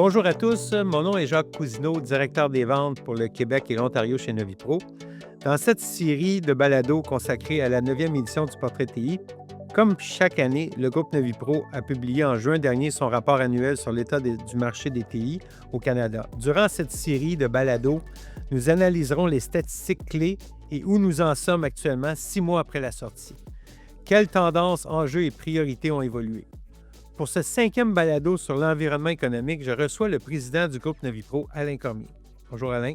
Bonjour à tous, mon nom est Jacques Cousineau, directeur des ventes pour le Québec et l'Ontario chez Novipro. Dans cette série de balados consacrée à la 9e édition du Portrait TI, comme chaque année, le groupe Novipro a publié en juin dernier son rapport annuel sur l'état du marché des TI au Canada. Durant cette série de balados, nous analyserons les statistiques clés et où nous en sommes actuellement 6 mois après la sortie. Quelles tendances, enjeux et priorités ont évolué? Pour ce 5e balado sur l'environnement économique, je reçois le président du groupe Novipro, Alain Cormier. Bonjour Alain.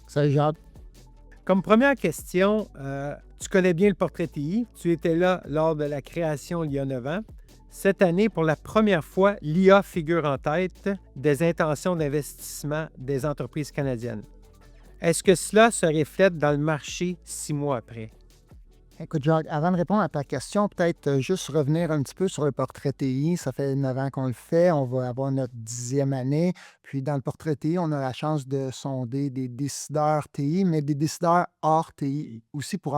Salut Jacques. Comme première question, tu connais bien le Portrait TI. Tu étais là lors de la création il y a 9 ans. Cette année, pour la première fois, l'IA figure en tête des intentions d'investissement des entreprises canadiennes. Est-ce que cela se reflète dans le marché 6 mois après? Écoute Jacques, avant de répondre à ta question, peut-être juste revenir un petit peu sur le portrait TI. Ça fait 9 ans qu'on le fait, on va avoir notre 10e année. Puis dans le portrait TI, on a la chance de sonder des décideurs TI, mais des décideurs hors TI aussi pour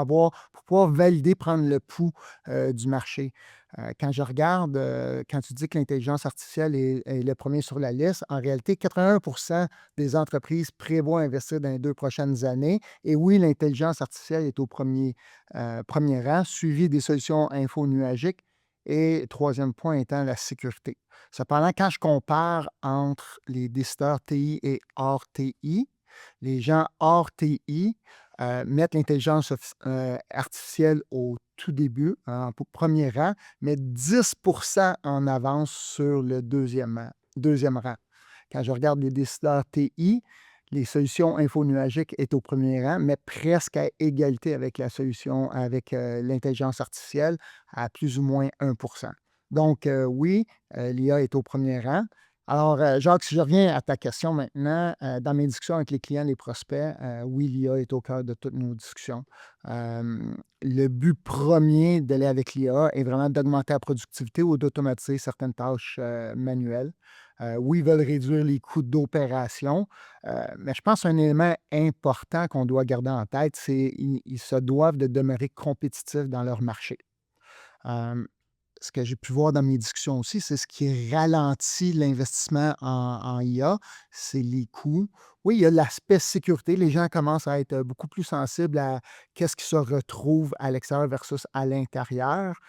pouvoir valider, prendre le pouls du marché. Quand je regarde, quand tu dis que l'intelligence artificielle est le premier sur la liste, en réalité, 81% des entreprises prévoient investir dans les 2 prochaines années. Et oui, l'intelligence artificielle est au premier rang, suivi des solutions info-nuagiques et troisième point étant la sécurité. Cependant, quand je compare entre les décideurs TI et hors TI, les gens hors TI mettent l'intelligence artificielle au tout début, en premier rang, mais 10% en avance sur le deuxième rang. Quand je regarde les décideurs TI, les solutions info-nuagiques est au premier rang, mais presque à égalité avec la solution, avec l'intelligence artificielle, à plus ou moins 1%. Donc, oui, l'IA est au premier rang. Alors, Jacques, si je reviens à ta question maintenant, dans mes discussions avec les clients, les prospects, oui, l'IA est au cœur de toutes nos discussions. Le but premier d'aller avec l'IA est vraiment d'augmenter la productivité ou d'automatiser certaines tâches manuelles. Oui, ils veulent réduire les coûts d'opération, mais je pense un élément important qu'on doit garder en tête, c'est qu'ils se doivent de demeurer compétitifs dans leur marché. Euh, Ce que j'ai pu voir dans mes discussions aussi, c'est ce qui ralentit l'investissement en IA, c'est les coûts. Oui, il y a l'aspect sécurité. Les gens commencent à être beaucoup plus sensibles à qu'est-ce qui se retrouve à l'extérieur versus à l'intérieur.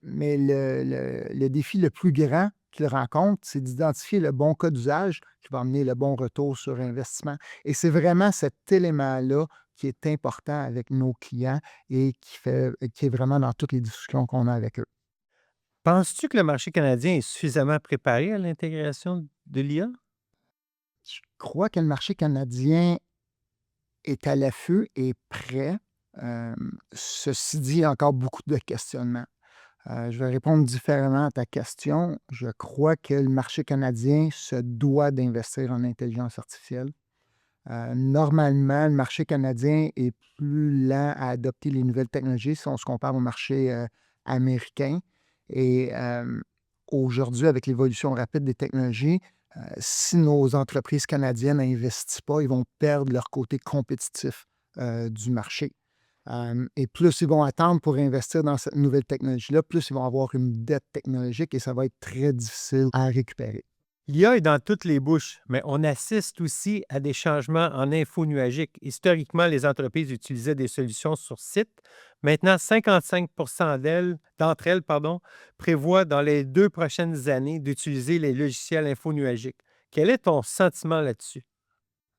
Mais le défi le plus grand qu'ils rencontrent, c'est d'identifier le bon cas d'usage qui va amener le bon retour sur investissement. Et c'est vraiment cet élément-là qui est important avec nos clients et qui est vraiment dans toutes les discussions qu'on a avec eux. Penses-tu que le marché canadien est suffisamment préparé à l'intégration de l'IA? Je crois que le marché canadien est à l'affût et prêt. Ceci dit, il y a encore beaucoup de questionnements. Je vais répondre différemment à ta question. Je crois que le marché canadien se doit d'investir en intelligence artificielle. Normalement, le marché canadien est plus lent à adopter les nouvelles technologies si on se compare au marché américain. Et aujourd'hui, avec l'évolution rapide des technologies, si nos entreprises canadiennes n'investissent pas, ils vont perdre leur côté compétitif du marché. Et plus ils vont attendre pour investir dans cette nouvelle technologie-là, plus ils vont avoir une dette technologique et ça va être très difficile à récupérer. L'IA est dans toutes les bouches, mais on assiste aussi à des changements en info nuagique. Historiquement, les entreprises utilisaient des solutions sur site. Maintenant, 55 d'entre elles prévoient dans les 2 prochaines années d'utiliser les logiciels info nuagiques. Quel est ton sentiment là-dessus?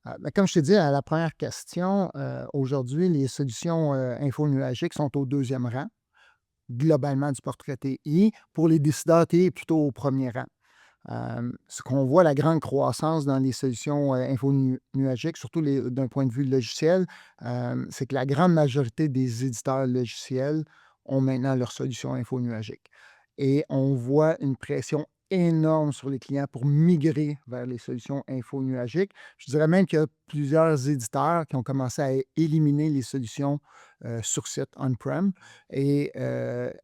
Ben, comme je t'ai dit à la première question, aujourd'hui, les solutions info-nuagiques sont au deuxième rang, globalement, du portrait TI. Pour les décideurs TI, plutôt au premier rang. Ce qu'on voit, la grande croissance dans les solutions info-nuagiques, surtout d'un point de vue logiciel, c'est que la grande majorité des éditeurs logiciels ont maintenant leurs solutions info-nuagiques. Et on voit une pression énorme sur les clients pour migrer vers les solutions info-nuagiques. Je dirais même qu'il y a plusieurs éditeurs qui ont commencé à éliminer les solutions sur site on-prem et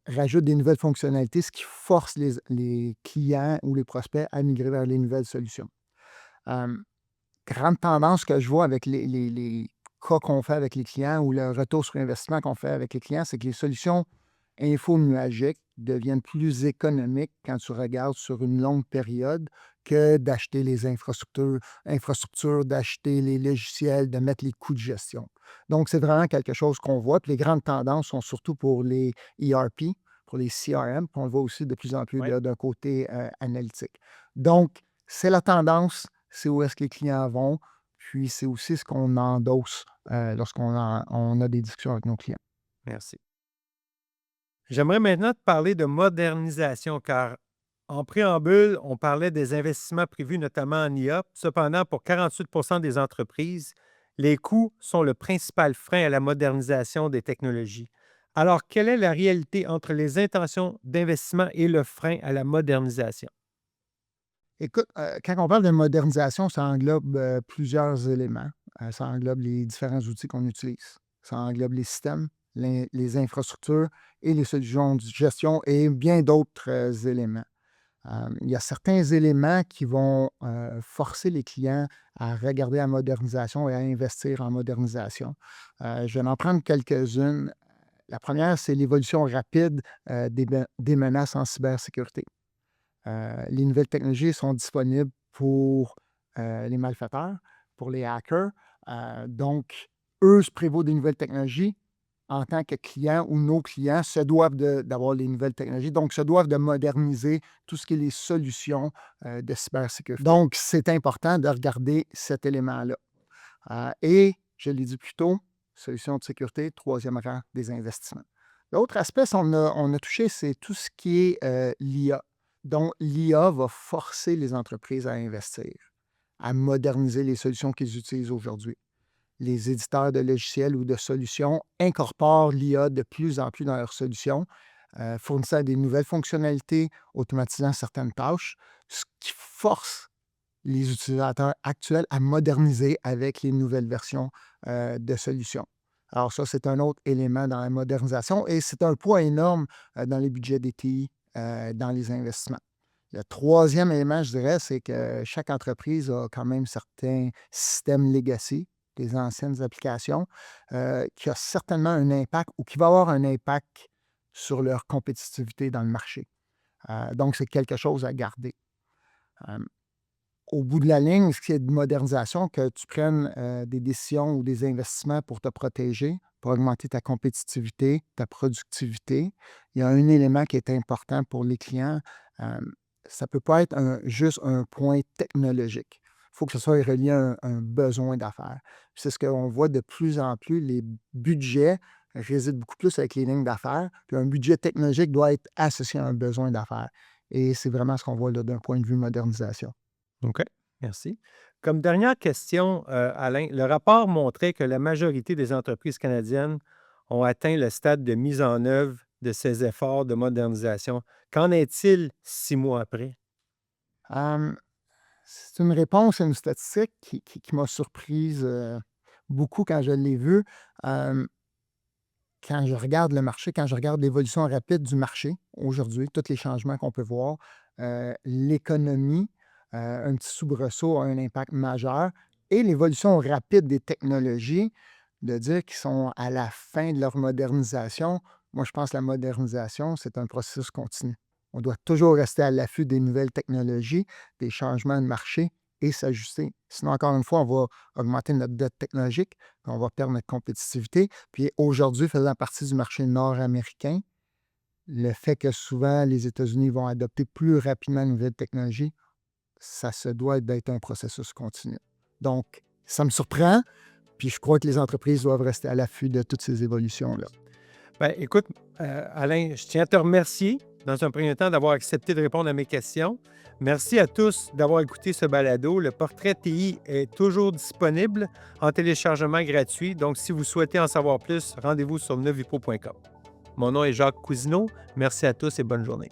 rajoutent des nouvelles fonctionnalités, ce qui force les clients ou les prospects à migrer vers les nouvelles solutions. Euh, Grande tendance que je vois avec les cas qu'on fait avec les clients ou le retour sur investissement qu'on fait avec les clients, c'est que les solutions info-nuagiques deviennent plus économiques quand tu regardes sur une longue période que d'acheter les infrastructures, d'acheter les logiciels, de mettre les coûts de gestion. Donc, c'est vraiment quelque chose qu'on voit. Puis les grandes tendances sont surtout pour les ERP, pour les CRM, puis on le voit aussi de plus en plus Oui. d'un côté analytique. Donc, c'est la tendance, c'est où est-ce que les clients vont, puis c'est aussi ce qu'on endosse on a des discussions avec nos clients. Merci. J'aimerais maintenant te parler de modernisation, car en préambule, on parlait des investissements prévus, notamment en IA. Cependant, pour 48 des entreprises, les coûts sont le principal frein à la modernisation des technologies. Alors, quelle est la réalité entre les intentions d'investissement et le frein à la modernisation? Écoute, quand on parle de modernisation, ça englobe plusieurs éléments. Ça englobe les différents outils qu'on utilise. Ça englobe les systèmes, les infrastructures et les solutions de gestion et bien d'autres éléments. Il y a certains éléments qui vont forcer les clients à regarder la modernisation et à investir en modernisation. Je vais en prendre quelques-unes. La première, c'est l'évolution rapide des menaces en cybersécurité. Les nouvelles technologies sont disponibles pour les malfaiteurs, pour les hackers. Donc, eux se prévaut des nouvelles technologies. En tant que client ou nos clients se doivent d'avoir les nouvelles technologies, donc se doivent de moderniser tout ce qui est les solutions de cybersécurité. Donc, c'est important de regarder cet élément-là. Et, je l'ai dit plus tôt, solutions de sécurité, troisième rang des investissements. L'autre aspect, on a touché, c'est tout ce qui est l'IA. Donc, l'IA va forcer les entreprises à investir, à moderniser les solutions qu'ils utilisent aujourd'hui. Les éditeurs de logiciels ou de solutions incorporent l'IA de plus en plus dans leurs solutions, fournissant des nouvelles fonctionnalités, automatisant certaines tâches, ce qui force les utilisateurs actuels à moderniser avec les nouvelles versions de solutions. Alors ça, c'est un autre élément dans la modernisation et c'est un poids énorme dans les budgets des TI, dans les investissements. Le troisième élément, je dirais, c'est que chaque entreprise a quand même certains systèmes legacy, des anciennes applications, qui a certainement un impact ou qui va avoir un impact sur leur compétitivité dans le marché. Donc, c'est quelque chose à garder. Euh, Au bout de la ligne, ce qui est de modernisation, que tu prennes des décisions ou des investissements pour te protéger, pour augmenter ta compétitivité, ta productivité, il y a un élément qui est important pour les clients. euh, Ça ne peut pas être juste un point technologique. Il faut que ce soit relié à un besoin d'affaires. C'est ce qu'on voit de plus en plus. Les budgets résident beaucoup plus avec les lignes d'affaires. Puis un budget technologique doit être associé à un besoin d'affaires. Et c'est vraiment ce qu'on voit là d'un point de vue modernisation. OK, merci. Comme dernière question, Alain, le rapport montrait que la majorité des entreprises canadiennes ont atteint le stade de mise en œuvre de ces efforts de modernisation. Qu'en est-il 6 mois après? Hem, c'est une réponse à une statistique qui m'a surprise, beaucoup quand je l'ai vue. Hem, Quand je regarde le marché, quand je regarde l'évolution rapide du marché aujourd'hui, tous les changements qu'on peut voir, l'économie, un petit soubresaut a un impact majeur et l'évolution rapide des technologies, de dire qu'ils sont à la fin de leur modernisation, moi je pense que la modernisation, c'est un processus continu. On doit toujours rester à l'affût des nouvelles technologies, des changements de marché et s'ajuster. Sinon, encore une fois, on va augmenter notre dette technologique, puis on va perdre notre compétitivité. Puis aujourd'hui, faisant partie du marché nord-américain, le fait que souvent les États-Unis vont adopter plus rapidement une nouvelle technologie, ça se doit d'être un processus continu. Donc, ça me surprend, puis je crois que les entreprises doivent rester à l'affût de toutes ces évolutions-là. Ben, écoute, Alain, je tiens à te remercier dans un premier temps d'avoir accepté de répondre à mes questions. Merci à tous d'avoir écouté ce balado. Le portrait TI est toujours disponible en téléchargement gratuit. Donc, si vous souhaitez en savoir plus, rendez-vous sur novipro.com. Mon nom est Jacques Cousineau. Merci à tous et bonne journée.